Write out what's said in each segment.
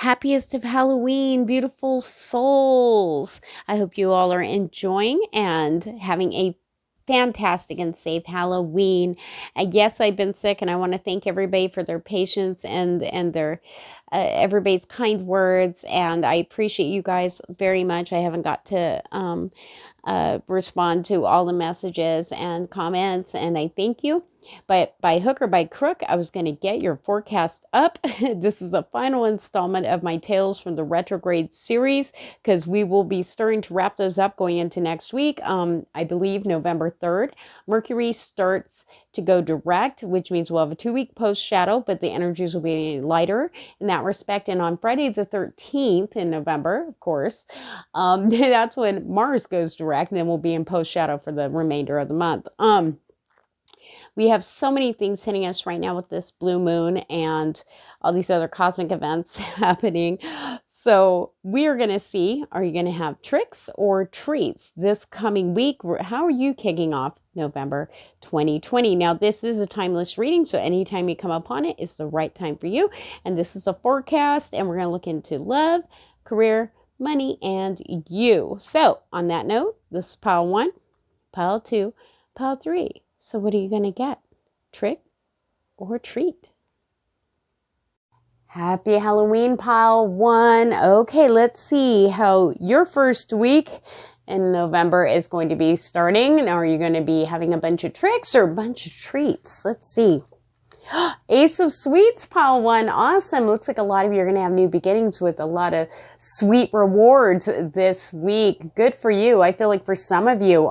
happiest of Halloween, beautiful souls. I hope you all are enjoying and having a fantastic and safe Halloween. Yes, I've been sick, and I want to thank everybody for their patience and their everybody's kind words, and I appreciate you guys very much. I haven't got to respond to all the messages and comments, and I thank you. But by hook or by crook, I was going to get your forecast up. This is a final installment of my Tales from the Retrograde series, because we will be starting to wrap those up going into next week. I believe November 3rd. Mercury starts to go direct, which means we'll have a 2-week post shadow, but the energies will be lighter in that respect. And on Friday the 13th in November, of course, that's when Mars goes direct, and then we'll be in post shadow for the remainder of the month. We have so many things hitting us right now with this blue moon and all these other cosmic events happening. So we are going to see, are you going to have tricks or treats this coming week? How are you kicking off November 2020? Now, this is a timeless reading, so anytime you come upon it, it's the right time for you. And this is a forecast, and we're going to look into love, career, money, and you. So on that note, this is pile 1, pile 2, pile 3. So what are you going to get? Trick or treat? Happy Halloween, pile 1. Okay, let's see how your first week in November is going to be starting. Now, are you going to be having a bunch of tricks or a bunch of treats? Let's see. Ace of Sweets, pile 1. Awesome. Looks like a lot of you are going to have new beginnings with a lot of sweet rewards this week. Good for you. I feel like for some of you,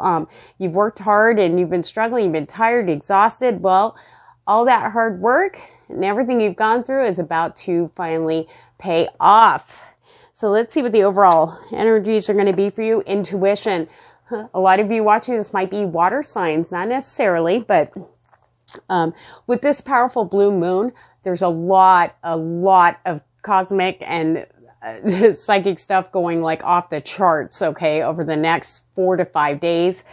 you've worked hard and you've been struggling, you've been tired, exhausted. Well, all that hard work and everything you've gone through is about to finally pay off. So let's see what the overall energies are going to be for you. Intuition. A lot of you watching this might be water signs, not necessarily, but with this powerful blue moon, there's a lot of cosmic and psychic stuff going like off the charts, okay, over the next 4 to 5 days.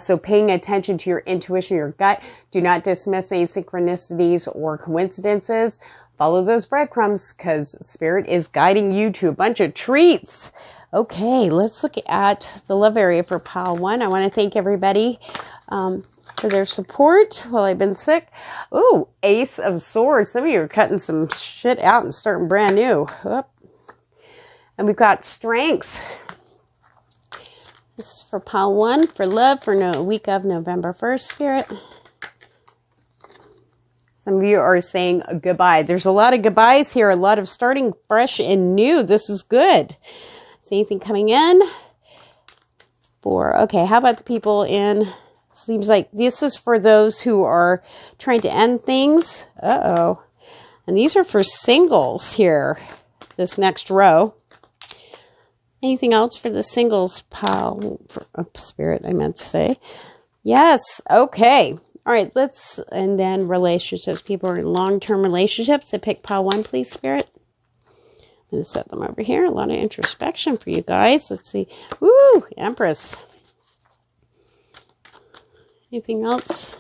So paying attention to your intuition, your gut. Do not dismiss any synchronicities or coincidences. Follow those breadcrumbs, because Spirit is guiding you to a bunch of treats. Okay, let's look at the love area for pile 1. I want to thank everybody for their support while I've been sick. Ooh, Ace of Swords. Some of you are cutting some shit out and starting brand new. Oop. And we've got Strength. This is for pile 1, for love, for week of November 1st, Spirit. Some of you are saying goodbye. There's a lot of goodbyes here, a lot of starting fresh and new. This is good. Is anything coming in? 4. Okay, how about the people in... Seems like this is for those who are trying to end things. Uh-oh. And these are for singles here, this next row. Anything else for the singles pile? Spirit, I meant to say. Yes. Okay. All right. And then relationships. People are in long-term relationships. So pick pile 1, please, Spirit. I'm going to set them over here. A lot of introspection for you guys. Let's see. Woo! Empress. Anything else?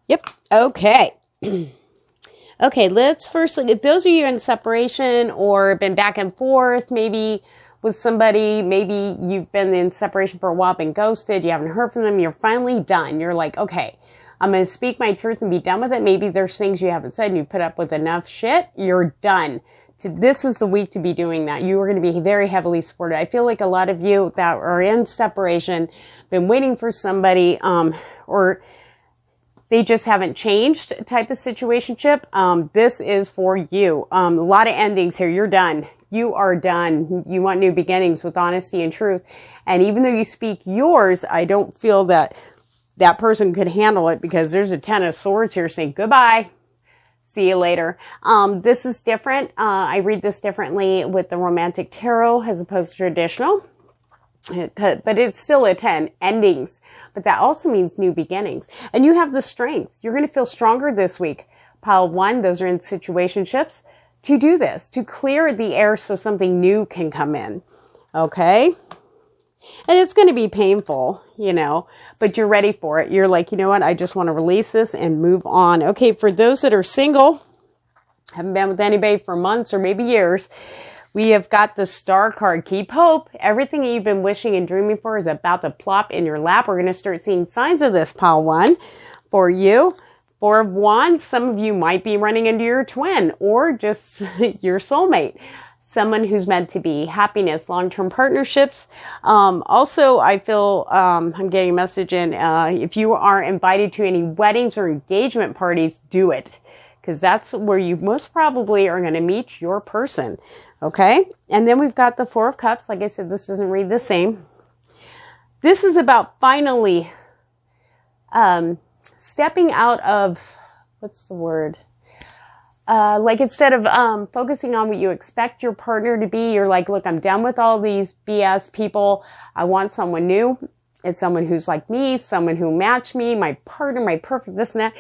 Yep. Okay. Okay, let's first look at those of you in separation or been back and forth, maybe with somebody, maybe you've been in separation for a while, been ghosted, you haven't heard from them, you're finally done. You're like, okay, I'm going to speak my truth and be done with it. Maybe there's things you haven't said and you put up with enough shit. You're done. This is the week to be doing that. You are going to be very heavily supported. I feel like a lot of you that are in separation, been waiting for somebody, or they just haven't changed type of situationship. This is for you. A lot of endings here. You're done. You are done. You want new beginnings with honesty and truth. And even though you speak yours, I don't feel that that person could handle it, because there's a 10 of Swords here saying goodbye. See you later. This is different. I read this differently with the romantic tarot as opposed to traditional. But it's still a 10, endings. But that also means new beginnings. And you have the strength. You're going to feel stronger this week. Pile 1, those are in situationships, to do this, to clear the air so something new can come in. Okay? And it's going to be painful, but you're ready for it. You're like, you know what? I just want to release this and move on. Okay, for those that are single, haven't been with anybody for months or maybe years, We have got the Star card. Keep hope. Everything you've been wishing and dreaming for is about to plop in your lap. We're going to start seeing signs of this, pile one, for you. Four of Wands. Some of you might be running into your twin or just your soulmate. Someone who's meant to be. Happiness, long-term partnerships. Also, I feel I'm getting a message in. If you are invited to any weddings or engagement parties, do it. Because that's where you most probably are going to meet your person. Okay? And then we've got the Four of Cups. Like I said, this doesn't read the same. This is about finally stepping out of, what's the word? Like instead of focusing on what you expect your partner to be, you're like, look, I'm done with all these BS people. I want someone new. It's someone who's like me, someone who match me, my partner, my perfect this and that.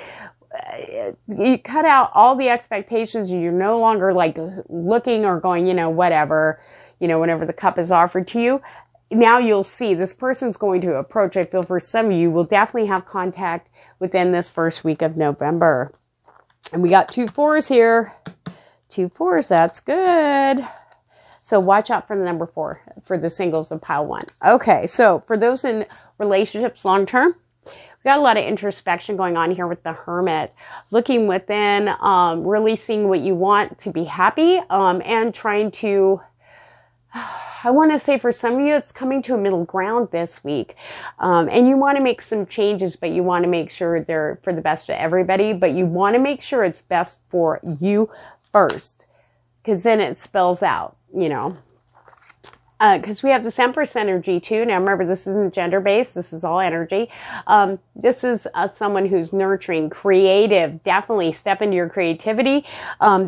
You cut out all the expectations. You're no longer like looking or going, whatever, whenever the cup is offered to you. Now you'll see this person's going to approach. I feel for some of you will definitely have contact within this first week of November. And we got 2 4s here. 2 4s, that's good. So watch out for the number 4 for the singles of pile 1. Okay, so for those in relationships long term, we got a lot of introspection going on here with the Hermit. Looking within, really seeing what you want to be happy, and trying to, I want to say for some of you, it's coming to a middle ground this week. And you want to make some changes, but you want to make sure they're for the best of everybody. But you want to make sure it's best for you first. Because then it spells out, Because we have the Empress energy too. Now remember, this isn't gender-based. This is all energy. This is someone who's nurturing, creative. Definitely step into your creativity.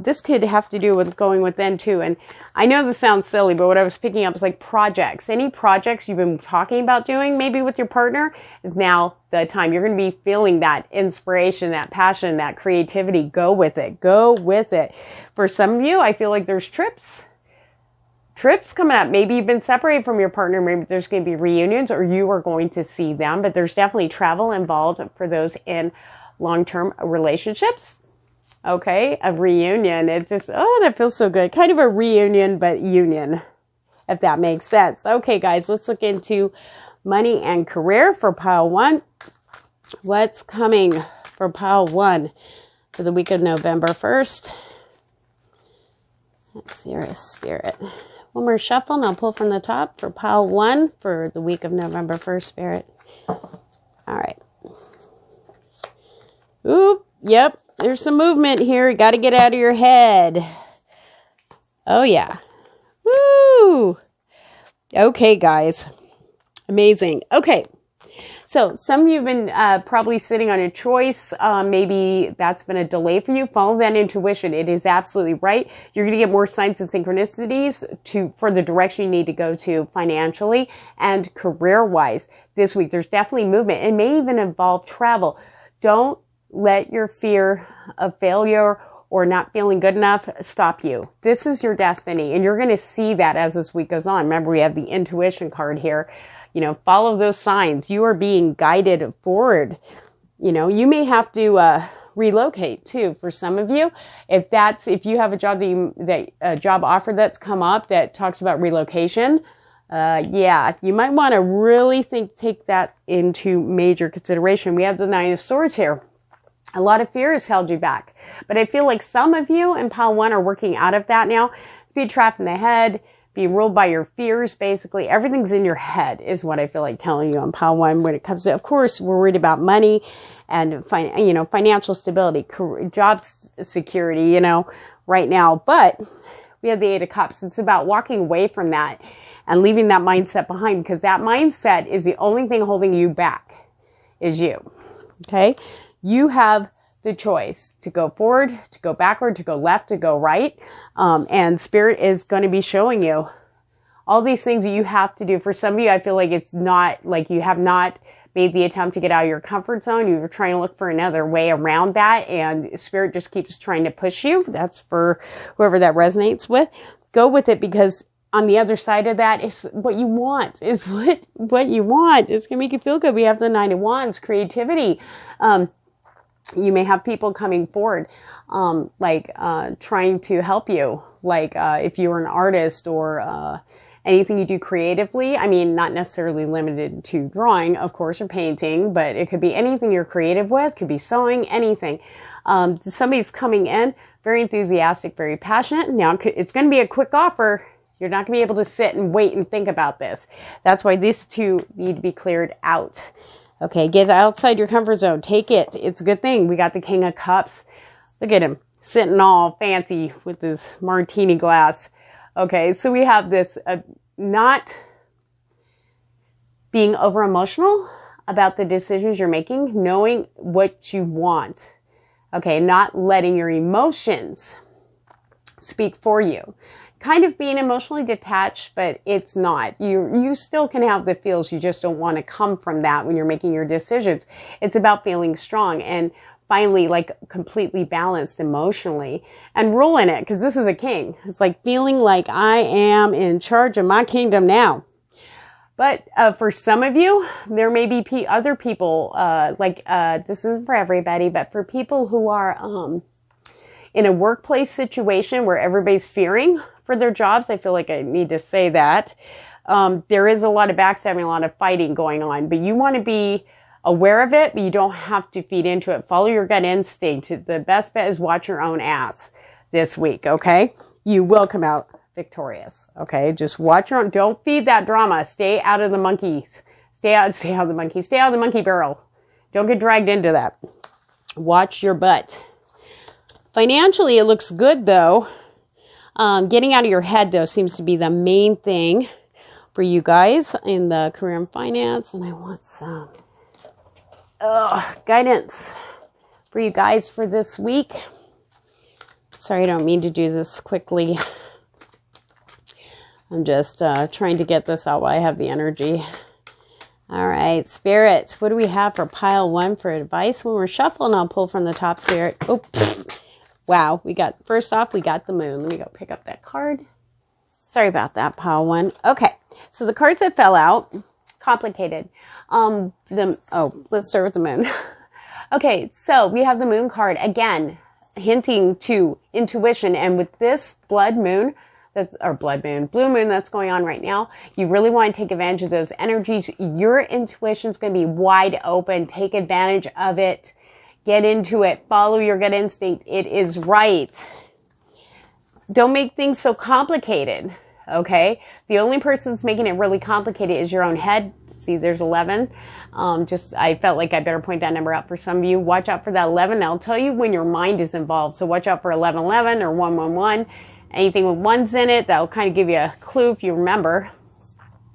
This could have to do with going within too. And I know this sounds silly, but what I was picking up is like projects. Any projects you've been talking about doing maybe with your partner is now the time. You're going to be feeling that inspiration, that passion, that creativity. Go with it. Go with it. For some of you, I feel like there's trips coming up. Maybe you've been separated from your partner. Maybe there's going to be reunions or you are going to see them, but there's definitely travel involved for those in long-term relationships. Okay. A reunion. It's just, oh, that feels so good. Kind of a reunion, but union, if that makes sense. Okay, guys, let's look into money and career for pile 1. What's coming for pile 1 for the week of November 1st? Let's see, Spirit. One more shuffle and I'll pull from the top for pile 1 for the week of November 1st, Spirit. All right. Oop, yep, there's some movement here. You got to get out of your head. Oh, yeah. Woo! Okay, guys. Amazing. Okay. So some of you have been probably sitting on a choice. Maybe that's been a delay for you. Follow that intuition. It is absolutely right. You're going to get more signs and synchronicities for the direction you need to go to financially and career-wise this week. There's definitely movement. It may even involve travel. Don't let your fear of failure or not feeling good enough stop you. This is your destiny, and you're going to see that as this week goes on. Remember, we have the intuition card here. Follow those signs. You are being guided forward. You may have to relocate too for some of you. If you have a job a job offer that's come up that talks about relocation, yeah, you might want to really take that into major consideration. We have the 9 of Swords here. A lot of fear has held you back, but I feel like some of you in pile 1 are working out of that now. It's being trapped in the head. Be ruled by your fears, basically. Everything's in your head is what I feel like telling you on pile 1 when it comes to, of course, we're worried about money and, financial stability, job security, right now. But we have the 8 of Cups. It's about walking away from that and leaving that mindset behind, because that mindset is the only thing holding you back is you. Okay? You have the choice to go forward, to go backward, to go left, to go right. And Spirit is going to be showing you all these things that you have to do. For some of you, I feel like it's not like you have not made the attempt to get out of your comfort zone. You're trying to look for another way around that, and Spirit just keeps trying to push you. That's for whoever that resonates with. Go with it, because on the other side of that is what you want. Is what you want. It's going to make you feel good. We have the 9 of Wands, creativity. You may have people coming forward, trying to help you like if you're an artist or anything you do creatively. I mean, not necessarily limited to drawing, of course, or painting, but it could be anything you're creative with, could be sewing, anything. Somebody's coming in, very enthusiastic, very passionate. Now, it's going to be a quick offer. You're not going to be able to sit and wait and think about this. That's why these two need to be cleared out. Okay, get outside your comfort zone. Take it. It's a good thing. We got the King of Cups. Look at him sitting all fancy with his martini glass. Okay, so we have this not being over emotional about the decisions you're making, knowing what you want. Okay, not letting your emotions speak for you. Kind of being emotionally detached, but it's not. You still can have the feels. You just don't want to come from that when you're making your decisions. It's about feeling strong and finally like completely balanced emotionally and ruling it, because this is a king. It's like feeling like I am in charge of my kingdom now. But for some of you, there may be other people, this isn't for everybody, but for people who are in a workplace situation where everybody's fearing for their jobs, I feel like I need to say that. There is a lot of backstabbing, a lot of fighting going on, but you want to be aware of it, but you don't have to feed into it. Follow your gut instinct. The best bet is watch your own ass this week, okay? You will come out victorious, okay? Just watch your own. Don't feed that drama. Stay out of the monkeys. Stay out of the monkey. Stay out of the monkey barrel. Don't get dragged into that. Watch your butt. Financially, it looks good, though. Getting out of your head, though, seems to be the main thing for you guys in the career and finance. And I want some guidance for you guys for this week. Sorry, I don't mean to do this quickly. I'm just trying to get this out while I have the energy. All right, Spirit, what do we have for pile 1 for advice? When we're shuffling, I'll pull from the top, Spirit. Oh, wow, first off, we got the moon. Let me go pick up that card. Sorry about that, pile 1. Okay, so the cards that fell out, complicated. Let's start with the moon. Okay, so we have the moon card, again, hinting to intuition. And with this blue moon that's going on right now, you really want to take advantage of those energies. Your intuition's going to be wide open. Take advantage of it. Get into it. Follow your gut instinct. It is right. Don't make things so complicated, okay? The only person that's making it really complicated is your own head. See, there's 11. I felt like I better point that number out for some of you. Watch out for that 11. I'll tell you when your mind is involved. So watch out for 1111 or 111. Anything with ones in it, that'll kind of give you a clue if you remember.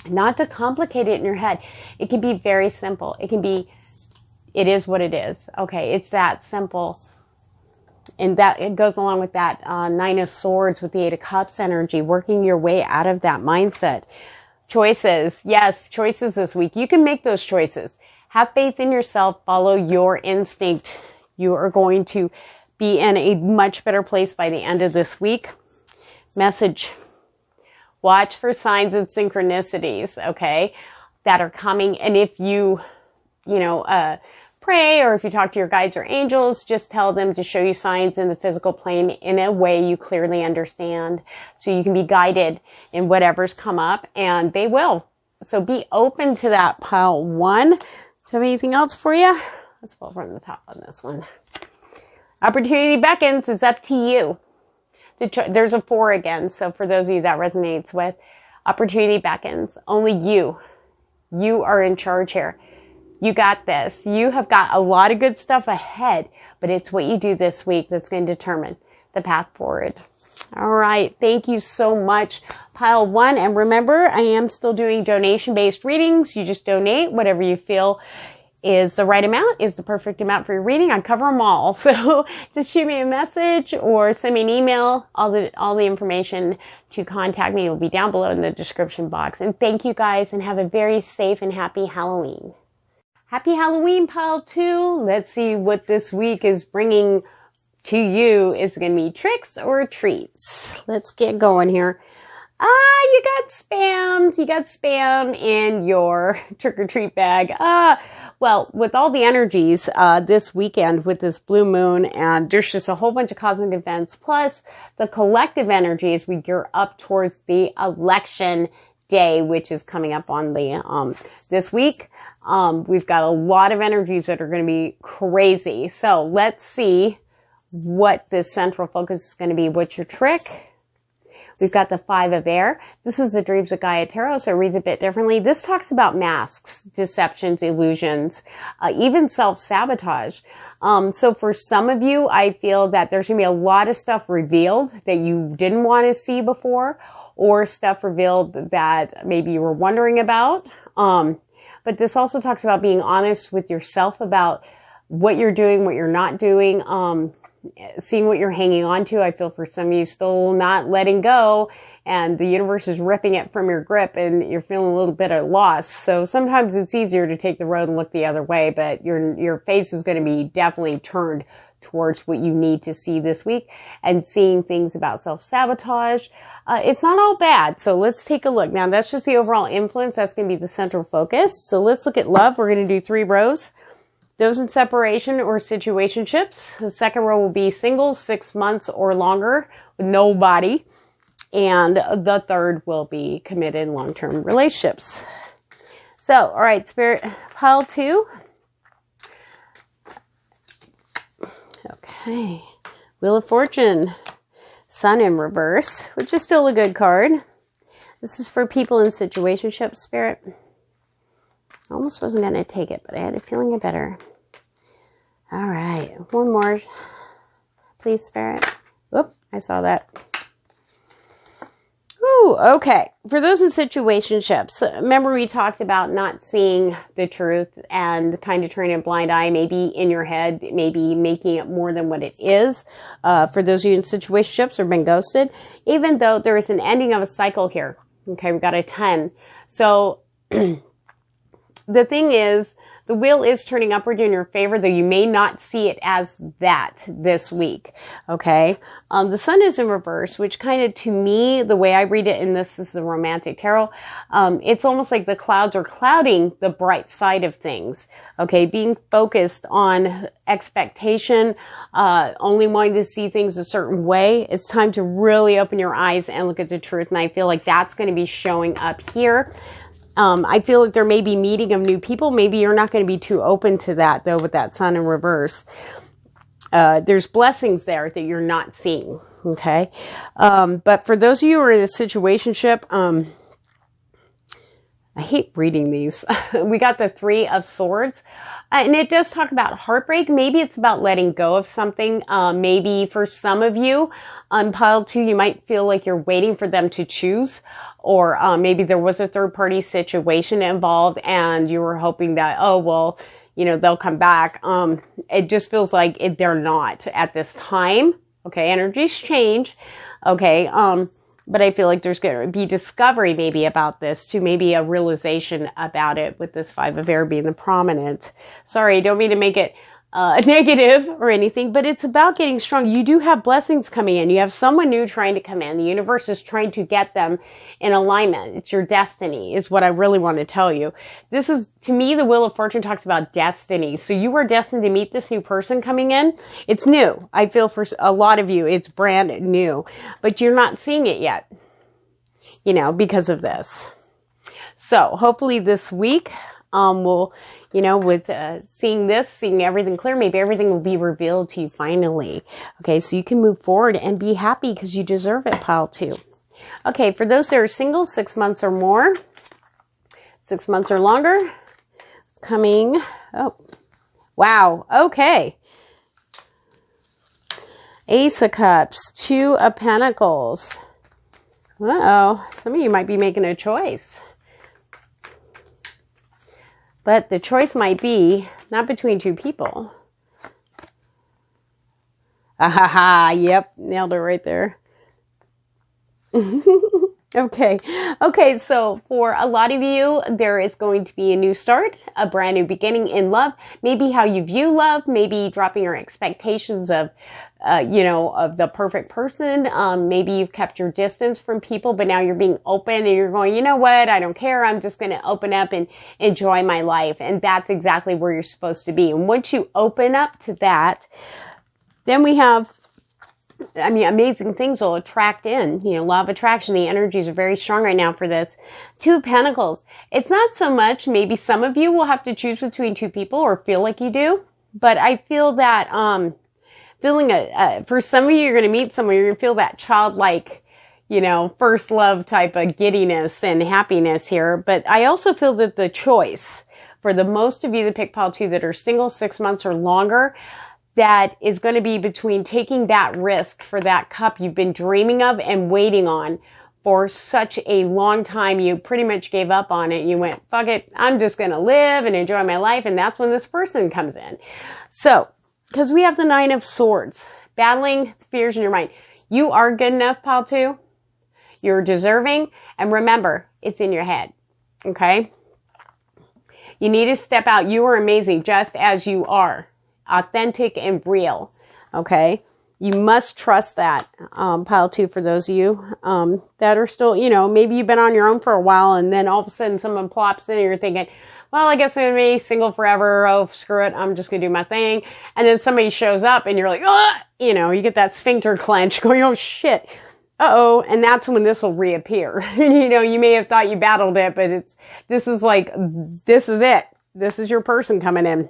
Not to complicate it in your head. It can be very simple. It is what it is. Okay, it's that simple. And that it goes along with that 9 of Swords with the 8 of Cups energy, working your way out of that mindset. Choices. Yes, choices this week. You can make those choices. Have faith in yourself. Follow your instinct. You are going to be in a much better place by the end of this week. Message. Watch for signs and synchronicities, okay, that are coming. And if you pray, or if you talk to your guides or angels, just tell them to show you signs in the physical plane in a way you clearly understand, so you can be guided in whatever's come up, and they will. So be open to that, pile 1. Do you have anything else for you? Let's pull from the top on this one. Opportunity beckons. It's up to you. There's a 4 again, so for those of you that resonates with, opportunity beckons. Only you are in charge here. You got this. You have got a lot of good stuff ahead, but it's what you do this week that's going to determine the path forward. All right. Thank you so much, pile 1. And remember, I am still doing donation-based readings. You just donate whatever you feel is the right amount, is the perfect amount for your reading. I cover them all. So just shoot me a message or send me an email. All the information to contact me will be down below in the description box. And thank you guys, and have a very safe and happy Halloween. Happy Halloween, pile 2. Let's see what this week is bringing to you. Is it going to be tricks or treats? Let's get going here. you got spammed. You got spam in your trick-or-treat bag. Well, with all the energies this weekend with this blue moon, and there's just a whole bunch of cosmic events, plus the collective energy as we gear up towards the election day, which is coming up on the this week. We've got a lot of energies that are going to be crazy. So let's see what this central focus is going to be. What's your trick? We've got the 5 of air. This is the Dreams of Gaia Tarot, so it reads a bit differently. This talks about masks, deceptions, illusions, even self-sabotage. So for some of you, I feel that there's going to be a lot of stuff revealed that you didn't want to see before, or stuff revealed that maybe you were wondering about. But this also talks about being honest with yourself about what you're doing, what you're not doing, seeing what you're hanging on to. I feel for some of you still not letting go, and the universe is ripping it from your grip, and you're feeling a little bit at loss. So sometimes it's easier to take the road and look the other way, but your face is going to be definitely turned towards what you need to see this week, and seeing things about self-sabotage. It's not all bad. So let's take a look. Now that's just the overall influence. That's going to be the central focus. So let's look at love. We're going to do 3 rows. Those in separation or situationships. The second row will be singles, 6 months or longer with nobody. And the third will be committed long-term relationships. So, all right, Spirit, pile 2. Okay. Wheel of Fortune. Sun in reverse, which is still a good card. This is for people in situationships, Spirit. I almost wasn't going to take it, but I had a feeling it better. All right. One more, please, Spirit. Whoop, I saw that. Ooh, okay. For those in situationships, remember we talked about not seeing the truth and kind of turning a blind eye, maybe in your head, maybe making it more than what it is. For those of you in situationships or been ghosted, even though there is an ending of a cycle here. Okay, we got a 10. So the thing is, the wheel is turning upward in your favor, though you may not see it as that this week. Okay. The sun is in reverse, which kind of, to me, the way I read it, and this is the romantic tarot, it's almost like the clouds are clouding the bright side of things. Okay. Being focused on expectation, only wanting to see things a certain way. It's time to really open your eyes and look at the truth. And I feel like that's going to be showing up here. I feel like there may be meeting of new people. Maybe you're not going to be too open to that, though, with that sun in reverse. There's blessings there that you're not seeing, okay? But for those of you who are in a situationship, I hate reading these. We got the 3 of Swords. And it does talk about heartbreak. Maybe it's about letting go of something. Maybe for some of you, on pile 2, you might feel like you're waiting for them to choose. Or maybe there was a third-party situation involved and you were hoping that, oh, well, you know, they'll come back. It just feels like they're not at this time. Okay, energies change. Okay, but I feel like there's going to be discovery maybe about this too, maybe a realization about it with this 5 of air being the prominent. Sorry, don't mean to make it negative or anything, but it's about getting strong. You do have blessings coming in. You have someone new trying to come in. The universe is trying to get them in alignment. It's your destiny is what I really want to tell you. This is, to me, the Wheel of Fortune talks about destiny. So you are destined to meet this new person coming in. It's new. I feel for a lot of you, it's brand new, but you're not seeing it yet, you know, because of this. So hopefully this week, we'll, you know, with seeing this, seeing everything clear, maybe everything will be revealed to you finally. Okay, so you can move forward and be happy because you deserve it, pile 2. Okay, for those that are single, 6 months or more, 6 months or longer, coming, oh, wow, okay. Ace of Cups, 2 of Pentacles. Uh-oh, some of you might be making a choice. But the choice might be not between 2 people. Ah ha ha, yep, nailed it right there. Okay. Okay. So for a lot of you, there is going to be a new start, a brand new beginning in love. Maybe how you view love, maybe dropping your expectations of, of the perfect person. Maybe you've kept your distance from people, but now you're being open and you're going, you know what? I don't care. I'm just going to open up and enjoy my life. And that's exactly where you're supposed to be. And once you open up to that, then we have, amazing things will attract in, law of attraction. The energies are very strong right now for this. Two of Pentacles. It's not so much, maybe some of you will have to choose between two people or feel like you do, but I feel that, for some of you, you're going to meet someone, you're going to feel that childlike, first love type of giddiness and happiness here. But I also feel that the choice for the most of you that pick pile 2 that are single 6 months or longer, that is going to be between taking that risk for that cup you've been dreaming of and waiting on for such a long time. You pretty much gave up on it. You went, fuck it, I'm just going to live and enjoy my life. And that's when this person comes in. So, because we have the 9 of Swords, battling fears in your mind. You are good enough, pile 2. You're deserving. And remember, it's in your head. Okay? You need to step out. You are amazing just as you are. Authentic and real. Okay? You must trust that, pile 2, for those of you that are still, maybe you've been on your own for a while and then all of a sudden someone plops in and you're thinking, well, I guess I'm going to be single forever. Oh, screw it. I'm just going to do my thing. And then somebody shows up and you're like, ah! You get that sphincter clench going, oh shit. Uh-oh. And that's when this will reappear. You may have thought you battled it, but this is it. This is your person coming in.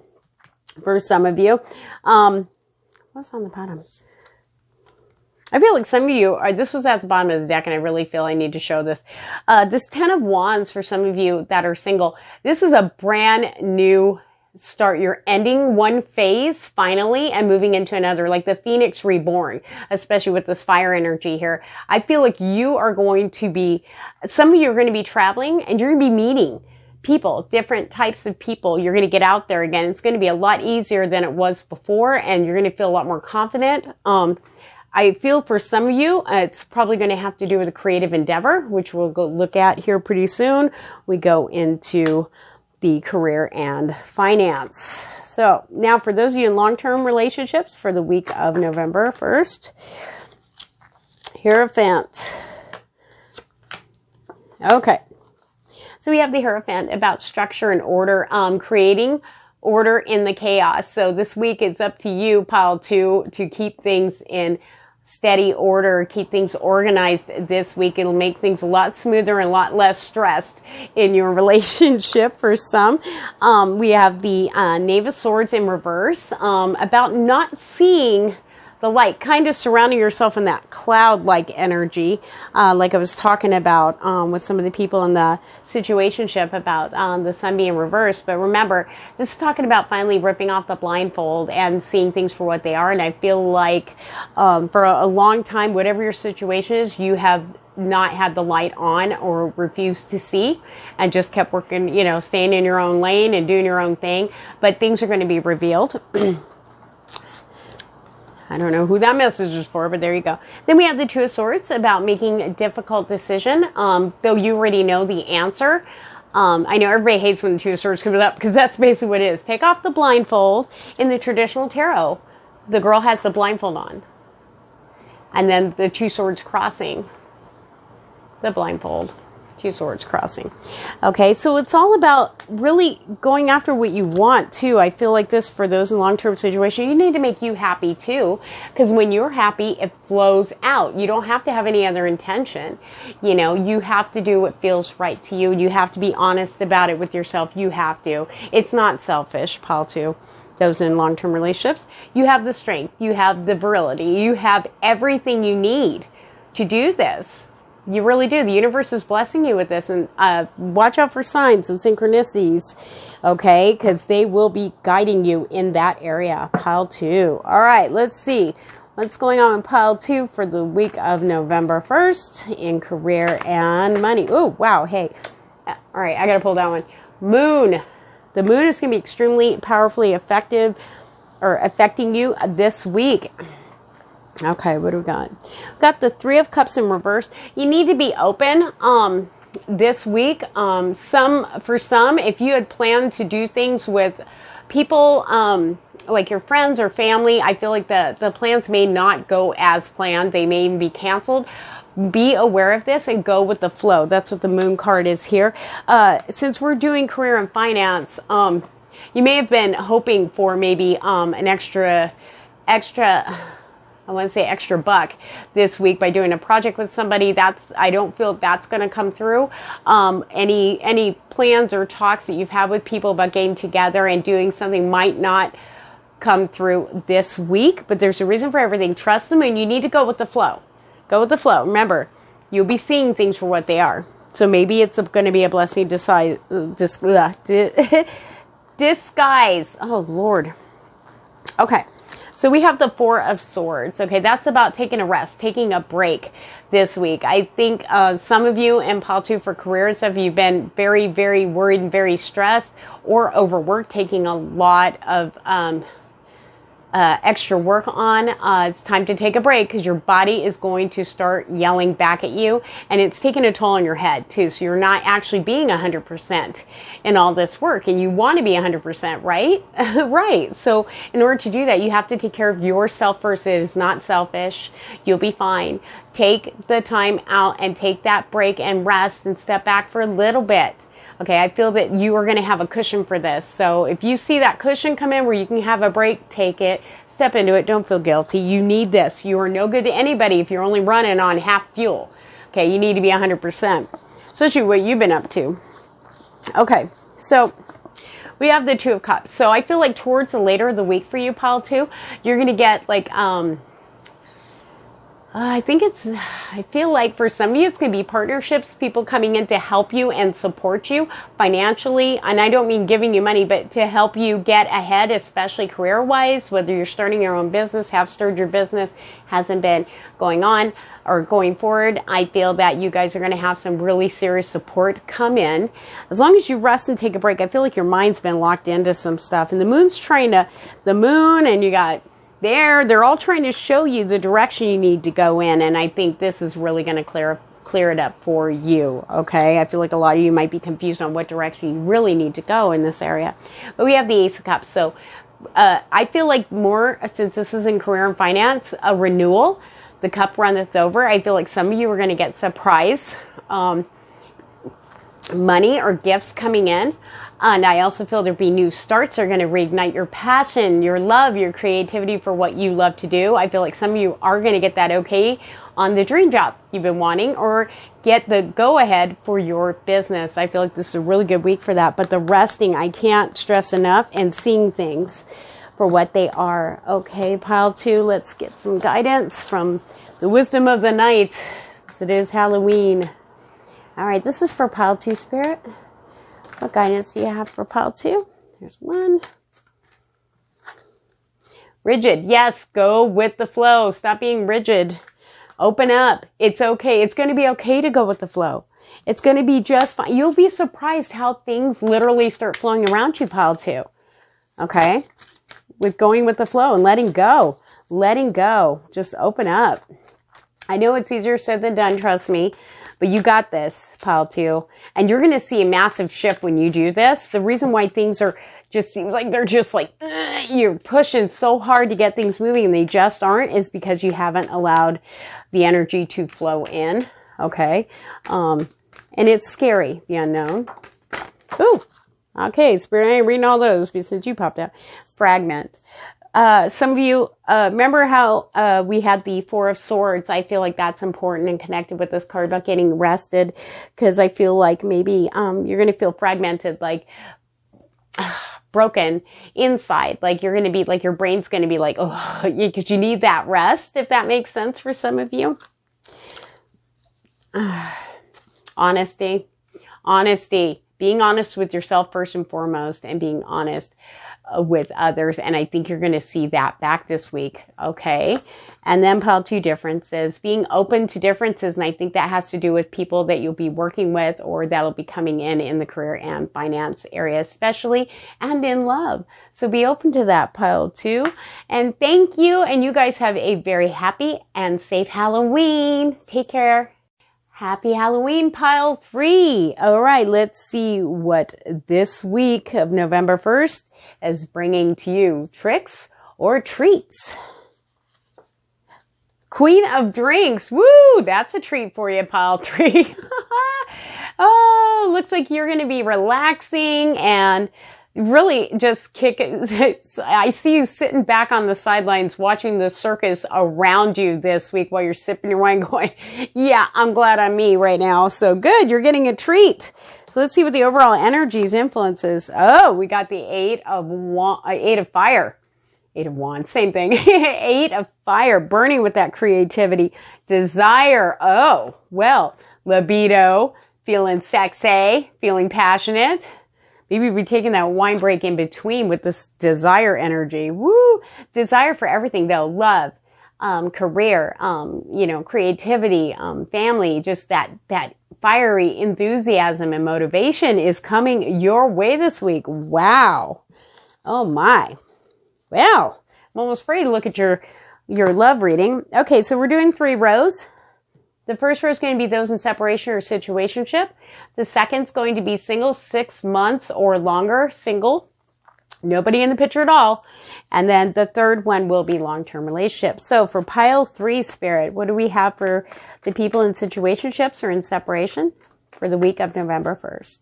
For some of you. What's on the bottom? I feel like some of you this was at the bottom of the deck and I really feel I need to show this. This 10 of Wands for some of you that are single. This is a brand new start. You're ending one phase finally and moving into another, like the Phoenix reborn, especially with this fire energy here. I feel like you are going to be, some of you are going to be traveling and you're going to be meeting people, different types of people. You're going to get out there again. It's going to be a lot easier than it was before, and you're going to feel a lot more confident. I feel for some of you, it's probably going to have to do with a creative endeavor, which we'll go look at here pretty soon. We go into the career and finance. So now for those of you in long-term relationships for the week of November 1st, Hierophant. Okay. So we have the Hierophant about structure and order, creating order in the chaos. So this week it's up to you, pile 2, to keep things in steady order, keep things organized this week. It'll make things a lot smoother and a lot less stressed in your relationship for some. We have the Knave of Swords in reverse, about not seeing the light, kind of surrounding yourself in that cloud-like energy, like I was talking about with some of the people in the situationship about the sun being reversed. But remember, this is talking about finally ripping off the blindfold and seeing things for what they are. And I feel like for a long time, whatever your situation is, you have not had the light on or refused to see and just kept working, staying in your own lane and doing your own thing. But things are going to be revealed. I don't know who that message is for, but there you go. Then we have the Two of Swords about making a difficult decision, though you already know the answer. I know everybody hates when the Two of Swords comes up because that's basically what it is. Take off the blindfold. In the traditional tarot, the girl has the blindfold on. And then the Two Swords crossing the blindfold. Two Swords crossing. Okay, so it's all about really going after what you want too. I feel like this for those in long-term situations, you need to make you happy too, because when you're happy, it flows out. You don't have to have any other intention. You have to do what feels right to you. You have to be honest about it with yourself. You have to. It's not selfish, pile 2. Those in long-term relationships, you have the strength, you have the virility, you have everything you need to do this. You really do. The universe is blessing you with this. And watch out for signs and synchronicities, okay? Because they will be guiding you in that area. Pile 2. All right, let's see. What's going on in pile 2 for the week of November 1st in career and money? Oh, wow. Hey. All right, I got to pull that one. Moon. The moon is going to be extremely powerfully effective or affecting you this week. Okay, what do we got? We've got the Three of Cups in reverse. You need to be open this week. For some, if you had planned to do things with people like your friends or family, I feel like the plans may not go as planned. They may even be canceled. Be aware of this and go with the flow. That's what the Moon card is here. Since we're doing career and finance, you may have been hoping for maybe an extra, I want to say extra buck this week by doing a project with somebody. I don't feel that's going to come through. Any plans or talks that you've had with people about getting together and doing something might not come through this week, but there's a reason for everything. Trust them, and you need to go with the flow. Go with the flow. Remember, you'll be seeing things for what they are. So maybe it's going to be a blessing disguise. Oh, Lord. Okay. So we have the Four of Swords. Okay, that's about taking a rest, taking a break this week. I think some of you in Pile 2 for career and stuff, you've been very, very worried and very stressed or overworked, taking a lot of extra work on. It's time to take a break because your body is going to start yelling back at you, and it's taking a toll on your head too. So you're not actually being 100% in all this work, and you want to be 100%, right? Right. So in order to do that, you have to take care of yourself first. It is not selfish. You'll be fine. Take the time out and take that break and rest and step back for a little bit. Okay, I feel that you are going to have a cushion for this. So if you see that cushion come in where you can have a break, take it, step into it. Don't feel guilty. You need this. You are no good to anybody if you're only running on half fuel. Okay, you need to be 100%. Especially what you've been up to. Okay, so we have the Two of Cups. So I feel like towards the later of the week for you, Pile 2, you're going to get like, I feel like for some of you, it's going to be partnerships, people coming in to help you and support you financially. And I don't mean giving you money, but to help you get ahead, especially career-wise, whether you're starting your own business, have started your business, hasn't been going on or going forward. I feel that you guys are going to have some really serious support come in. As long as you rest and take a break, I feel like your mind's been locked into some stuff. And the moon's the moon, and you got they're all trying to show you the direction you need to go in, and I think this is really going to clear it up for you, okay? I feel like a lot of you might be confused on what direction you really need to go in this area. But we have the Ace of Cups, so I feel like more, since this is in career and finance, a renewal. The cup runneth over. I feel like some of you are going to get surprise money or gifts coming in. And I also feel there'll be new starts that are going to reignite your passion, your love, your creativity for what you love to do. I feel like some of you are going to get that okay on the dream job you've been wanting, or get the go-ahead for your business. I feel like this is a really good week for that. But the resting, I can't stress enough, and seeing things for what they are. Okay, Pile 2, let's get some guidance from the wisdom of the night, since it is Halloween. All right, this is for Pile 2 Spirit. What guidance do you have for Pile 2? There's one. Rigid. Yes, go with the flow. Stop being rigid. Open up. It's okay. It's going to be okay to go with the flow. It's going to be just fine. You'll be surprised how things literally start flowing around you, Pile 2. Okay? With going with the flow and letting go. Letting go. Just open up. I know it's easier said than done, trust me. But you got this, Pile 2. And you're going to see a massive shift when you do this. The reason why things are just seems like they're just like, you're pushing so hard to get things moving and they just aren't, is because you haven't allowed the energy to flow in. Okay. And it's scary, the unknown. Ooh. Okay, Spirit, I ain't reading all those since you popped out. Fragment. Some of you, remember how we had the Four of Swords? I feel like that's important and connected with this card about getting rested, because I feel like maybe you're going to feel fragmented, like broken inside. Like you're going to be like, your brain's going to be like, oh, because you need that rest, if that makes sense for some of you. Honesty. Being honest with yourself first and foremost, and being honest with others. And I think you're going to see that back this week. Okay. And then pile 2, differences, being open to differences. And I think that has to do with people that you'll be working with or that'll be coming in the career and finance area, especially, and in love. So be open to that, pile 2. And thank you. And you guys have a very happy and safe Halloween. Take care. Happy Halloween, pile 3. All right, let's see what this week of November 1st is bringing to you. Tricks or treats? Queen of drinks. Woo, that's a treat for you, pile 3. Oh, looks like you're going to be relaxing and really just kick it. I see you sitting back on the sidelines watching the circus around you this week while you're sipping your wine going, yeah, I'm glad I'm me right now. So good. You're getting a treat. So let's see what the overall energies influences. Oh, we got the 8 of fire. 8 of wands, same thing. 8 of fire, burning with that creativity. Desire. Oh, well, libido, feeling sexy, feeling passionate. Maybe we're taking that wine break in between with this desire energy. Woo! Desire for everything though. Love, career, creativity, family, just that fiery enthusiasm and motivation is coming your way this week. Wow. Oh my. Well, I'm almost afraid to look at your love reading. Okay, so we're doing 3 rows. The first row is going to be those in separation or situationship. The second is going to be single, 6 months or longer, single, nobody in the picture at all. And then the third one will be long-term relationships. So for pile 3, Spirit, what do we have for the people in situationships or in separation for the week of November 1st?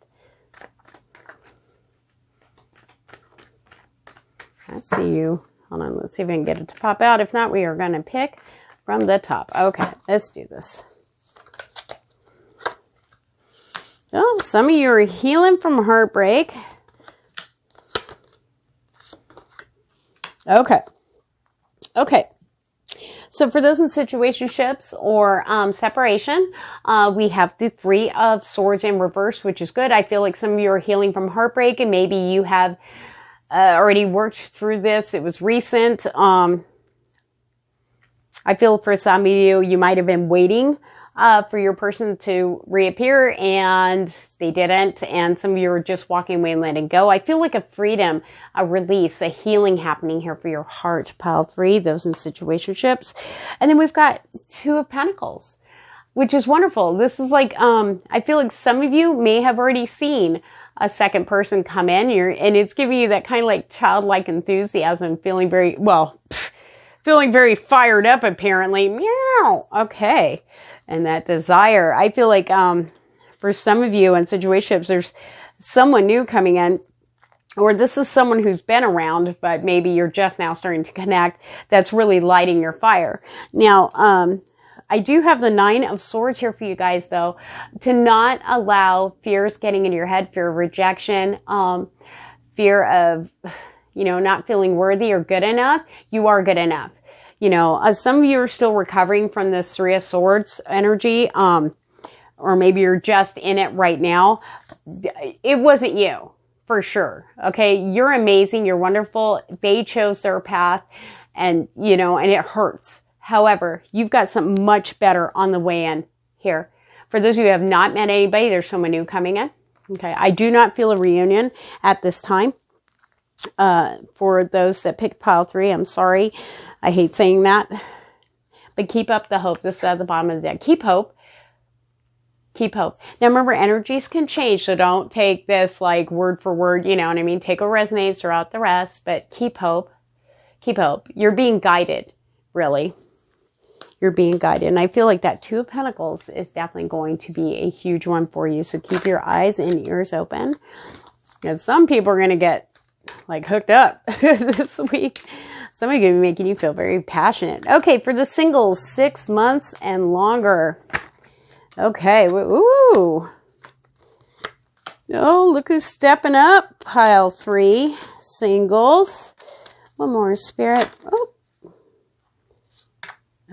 I see you. Hold on, let's see if I can get it to pop out. If not, we are going to pick from the top. Okay, let's do this. Oh, some of you are healing from heartbreak. Okay. So for those in situationships or separation, we have the 3 of swords in reverse, which is good. I feel like some of you are healing from heartbreak and maybe you have already worked through this. It was recent. I feel for some of you, you might have been waiting for your person to reappear and they didn't. And some of you are just walking away and letting go. I feel like a freedom, a release, a healing happening here for your heart. Pile 3, those in situationships. And then we've got 2 of Pentacles, which is wonderful. This is like, I feel like some of you may have already seen a second person come in, and it's giving you that kind of like childlike enthusiasm, feeling very fired up apparently. Meow. Okay. And that desire. I feel like for some of you in situationships, there's someone new coming in, or this is someone who's been around, but maybe you're just now starting to connect, that's really lighting your fire. Now, I do have the 9 of swords here for you guys, though, to not allow fears getting into your head, fear of rejection, fear of, not feeling worthy or good enough. You are good enough. Some of you are still recovering from this 3 of swords energy, or maybe you're just in it right now. It wasn't you, for sure. Okay. You're amazing. You're wonderful. They chose their path and, and it hurts. However, you've got something much better on the way in here. For those of you who have not met anybody, there's someone new coming in. Okay. I do not feel a reunion at this time. For those that picked pile 3, I'm sorry. I hate saying that. But keep up the hope. This is at the bottom of the deck. Keep hope. Keep hope. Now remember, energies can change. So don't take this like word for word. You know what I mean? Take what resonates throughout the rest. But keep hope. Keep hope. You're being guided, really. You're being guided. And I feel like that 2 of Pentacles is definitely going to be a huge one for you. So keep your eyes and ears open. And some people are going to get like hooked up this week. Some are going to be making you feel very passionate. Okay, for the singles, 6 months and longer. Okay, ooh. Oh, look who's stepping up. Pile 3, singles. One more, Spirit. Oh.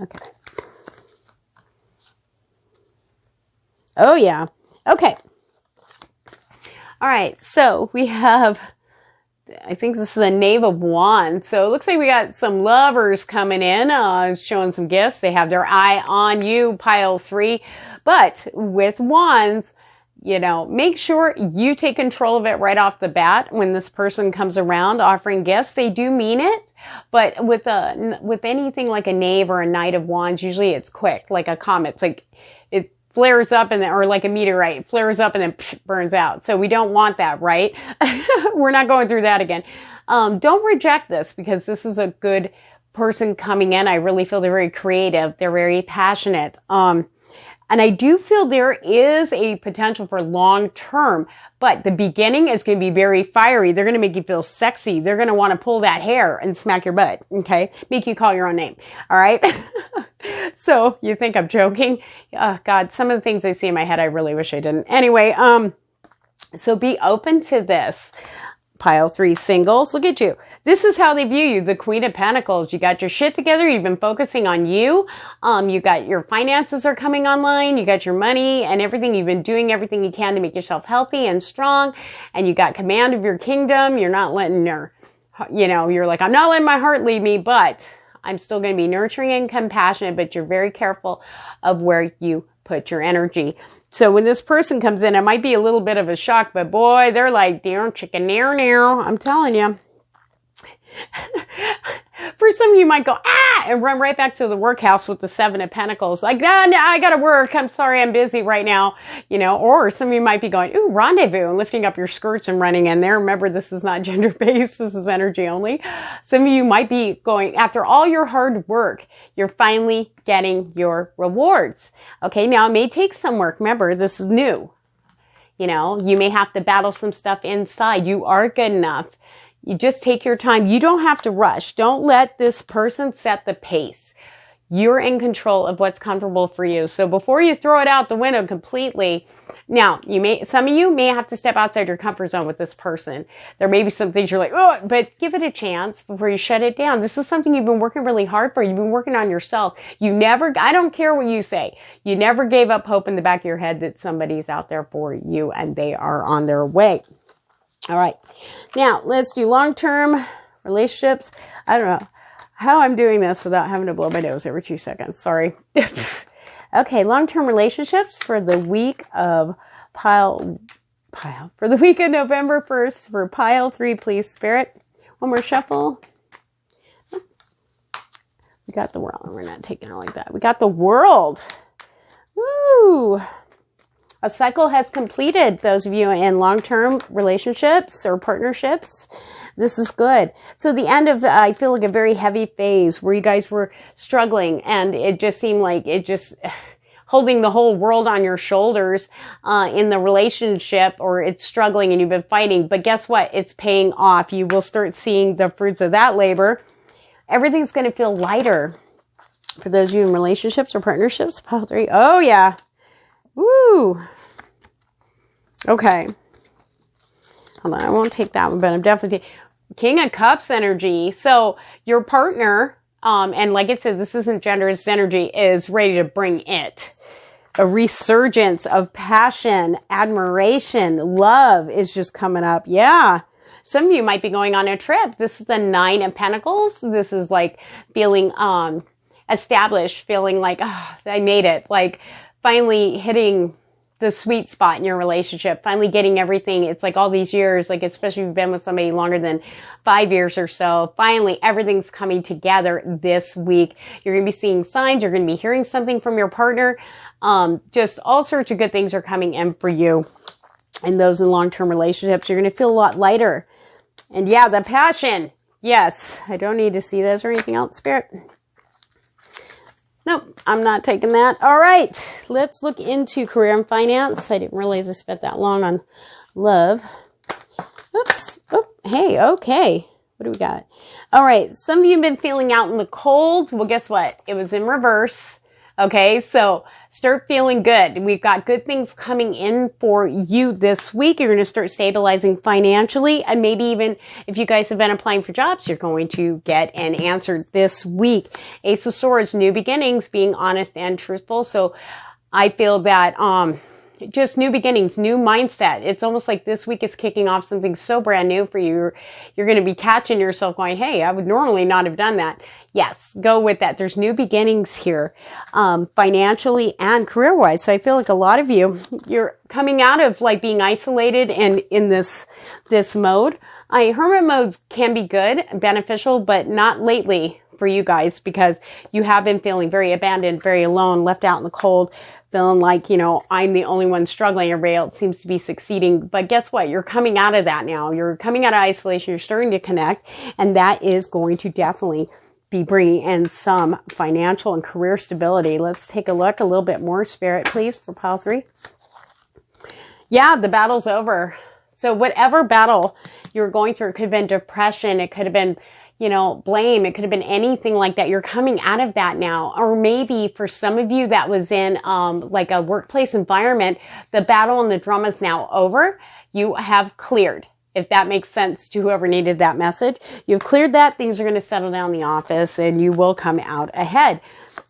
Okay. Oh, yeah. Okay. All right. So we have I think this is the Knave of 1. So it looks like we got some lovers coming in, showing some gifts. They have their eye on you, pile 3. But with wands, you know, make sure you take control of it right off the bat. When this person comes around offering gifts, they do mean it. But with anything like a knave or a knight of wands, usually it's quick, like a comet. It's like it flares up and then, or like a meteorite, it flares up and then burns out. So we don't want that, right? We're not going through that again. Don't reject this, because this is a good person coming in. I really feel they're very creative. They're very passionate. And I do feel there is a potential for long term, but the beginning is going to be very fiery. They're going to make you feel sexy. They're going to want to pull that hair and smack your butt. Okay. Make you call your own name. All right. So you think I'm joking? Oh God, some of the things I see in my head, I really wish I didn't. Anyway, so be open to this. Pile 3 singles. Look at you. This is how they view you. The Queen of Pentacles. You got your shit together. You've been focusing on you. You got your finances are coming online. You got your money and everything. You've been doing everything you can to make yourself healthy and strong. And you got command of your kingdom. You're not letting your, you know, you're like, I'm not letting my heart lead me, but I'm still going to be nurturing and compassionate, but you're very careful of where you put your energy. So when this person comes in, it might be a little bit of a shock, but boy, they're like, damn chicken, now. I'm telling you. For some of you might go, and run right back to the workhouse with the 7 of Pentacles. Like, no, I gotta work. I'm sorry, I'm busy right now. You know, or some of you might be going, ooh, rendezvous, and lifting up your skirts and running in there. Remember, this is not gender-based. This is energy only. Some of you might be going, after all your hard work, you're finally getting your rewards. Okay, now it may take some work. Remember, this is new. You know, you may have to battle some stuff inside. You are good enough. You just take your time. You don't have to rush. Don't let this person set the pace. You're in control of what's comfortable for you. So before you throw it out the window completely, now some of you may have to step outside your comfort zone with this person. There may be some things you're like, oh, but give it a chance before you shut it down. This is something you've been working really hard for. You've been working on yourself. I don't care what you say. You never gave up hope in the back of your head that somebody's out there for you and they are on their way. All right. Now, let's do long-term relationships. I don't know how I'm doing this without having to blow my nose every 2 seconds. Sorry. Okay, long-term relationships for the week of for the week of November 1st for pile 3, please, Spirit. One more shuffle. We got the world. We're not taking it like that. We got the world. Woo! A cycle has completed, those of you in long-term relationships or partnerships. This is good. So the end of, I feel like a very heavy phase where you guys were struggling and it just seemed like it just holding the whole world on your shoulders in the relationship, or it's struggling and you've been fighting. But guess what? It's paying off. You will start seeing the fruits of that labor. Everything's going to feel lighter. For those of you in relationships or partnerships, pile 3. Oh, yeah. Woo. Okay. Hold on. I won't take that one, but I'm definitely taking King of Cups energy. So your partner, and like I said, this isn't gender, it's energy, is ready to bring it. A resurgence of passion, admiration, love is just coming up. Yeah. Some of you might be going on a trip. This is the 9 of Pentacles. This is like feeling established, feeling like, oh, I made it. Like, finally hitting the sweet spot in your relationship, finally getting everything. It's like all these years, like especially if you've been with somebody longer than 5 years or so, finally everything's coming together this week. You're going to be seeing signs. You're going to be hearing something from your partner. Just all sorts of good things are coming in for you. And those in long-term relationships, you're going to feel a lot lighter. And yeah, the passion. Yes, I don't need to see this or anything else, Spirit. Nope, I'm not taking that. All right, let's look into career and finance. I didn't realize I spent that long on love. Oops. Oh, hey, okay. What do we got? All right, some of you have been feeling out in the cold. Well, guess what? It was in reverse. Okay, so start feeling good. We've got good things coming in for you this week. You're going to start stabilizing financially. And maybe even if you guys have been applying for jobs, you're going to get an answer this week. Ace of Swords, new beginnings, being honest and truthful. So I feel that just new beginnings, new mindset. It's almost like this week is kicking off something so brand new for you. You're going to be catching yourself going, hey, I would normally not have done that. Yes, go with that. There's new beginnings here, financially and career-wise. So I feel like a lot of you, you're coming out of like being isolated and in this mode. Hermit modes can be good, beneficial, but not lately for you guys, because you have been feeling very abandoned, very alone, left out in the cold, feeling like, you know, I'm the only one struggling. Everybody else seems to be succeeding. But guess what? You're coming out of that now. You're coming out of isolation. You're starting to connect. And that is going to definitely be bringing in some financial and career stability. Let's take a look a little bit more, Spirit, please, for pile 3. Yeah, the battle's over. So whatever battle you're going through, it could have been depression. It could have been, you know, blame. It could have been anything like that. You're coming out of that now. Or maybe for some of you that was in like a workplace environment, the battle and the drama is now over. You have cleared. If that makes sense to whoever needed that message, you've cleared that. Things are going to settle down in the office and you will come out ahead.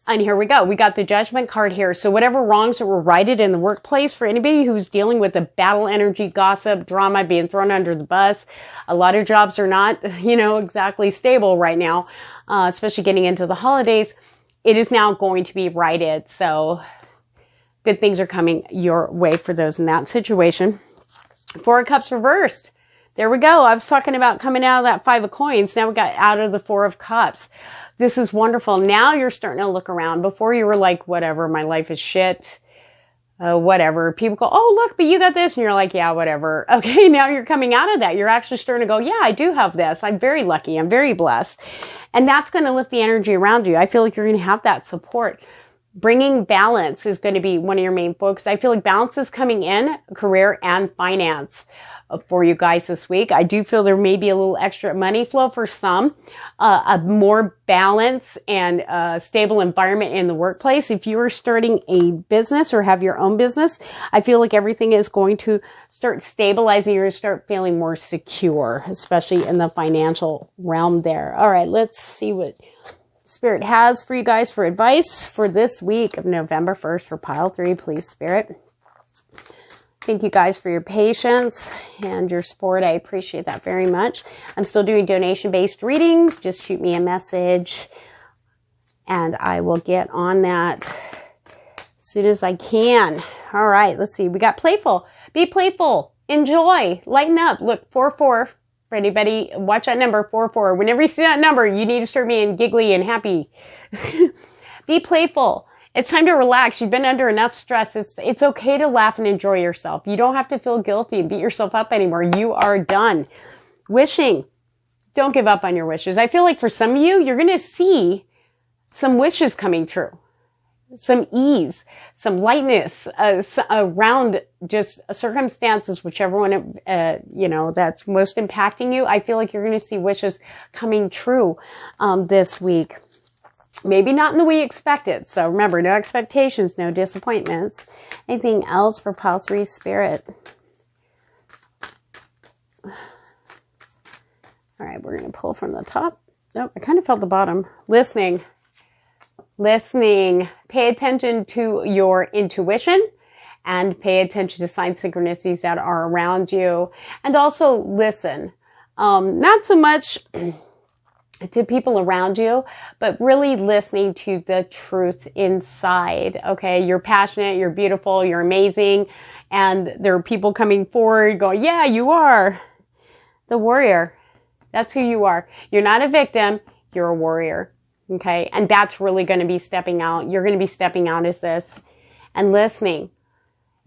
And here we go. We got the Judgment card here. So whatever wrongs that were righted in the workplace, for anybody who's dealing with the battle energy, gossip, drama, being thrown under the bus, a lot of jobs are not, you know, exactly stable right now, especially getting into the holidays. It is now going to be righted. So good things are coming your way for those in that situation. 4 of Cups reversed. There we go. I was talking about coming out of that 5 of Coins. Now we got out of the 4 of Cups. This is wonderful. Now you're starting to look around. Before you were like, whatever, my life is shit. Whatever. People go, oh, look, but you got this. And you're like, yeah, whatever. Okay, now you're coming out of that. You're actually starting to go, yeah, I do have this. I'm very lucky. I'm very blessed. And that's going to lift the energy around you. I feel like you're going to have that support. Bringing balance is going to be one of your main focus. I feel like balance is coming in, career and finance, for you guys this week. I do feel there may be a little extra money flow for some, a more balance and stable environment in the workplace. If you are starting a business or have your own business, I feel like everything is going to start stabilizing. You're going to start feeling more secure, especially in the financial realm there. All right, let's see what Spirit has for you guys for advice for this week of November 1st for pile 3, please, Spirit. Thank you guys for your patience and your support. I appreciate that very much. I'm still doing donation-based readings. Just shoot me a message and I will get on that as soon as I can. All right, let's see. We got playful. Be playful. Enjoy. Lighten up. Look, 4-4. For anybody, watch that number, 4-4. Whenever you see that number, you need to start being giggly and happy. Be playful. It's time to relax. You've been under enough stress. It's okay to laugh and enjoy yourself. You don't have to feel guilty and beat yourself up anymore. You are done. Wishing. Don't give up on your wishes. I feel like for some of you, you're going to see some wishes coming true. Some ease, some lightness around just circumstances, whichever one, you know, that's most impacting you. I feel like you're going to see wishes coming true this week. Maybe not in the way you expected. So remember, no expectations, no disappointments. Anything else for pile 3, Spirit? All right, we're going to pull from the top. Nope, I kind of felt the bottom. Listening. Listening. Pay attention to your intuition and pay attention to sign synchronicities that are around you. And also listen. Not so much to people around you, but really listening to the truth inside. Okay, you're passionate, you're beautiful, you're amazing, and there are people coming forward going, yeah, you are the warrior. That's who you are. You're not a victim, you're a warrior. Okay, and that's really going to be stepping out. You're going to be stepping out as this and listening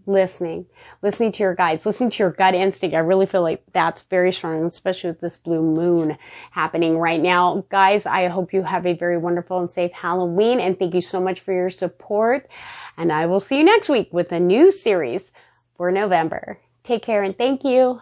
to your guides, listening to your gut instinct. I really feel like that's very strong, especially with this blue moon happening right now. Guys, I hope you have a very wonderful and safe Halloween, and thank you so much for your support. And I will see you next week with a new series for November. Take care and thank you.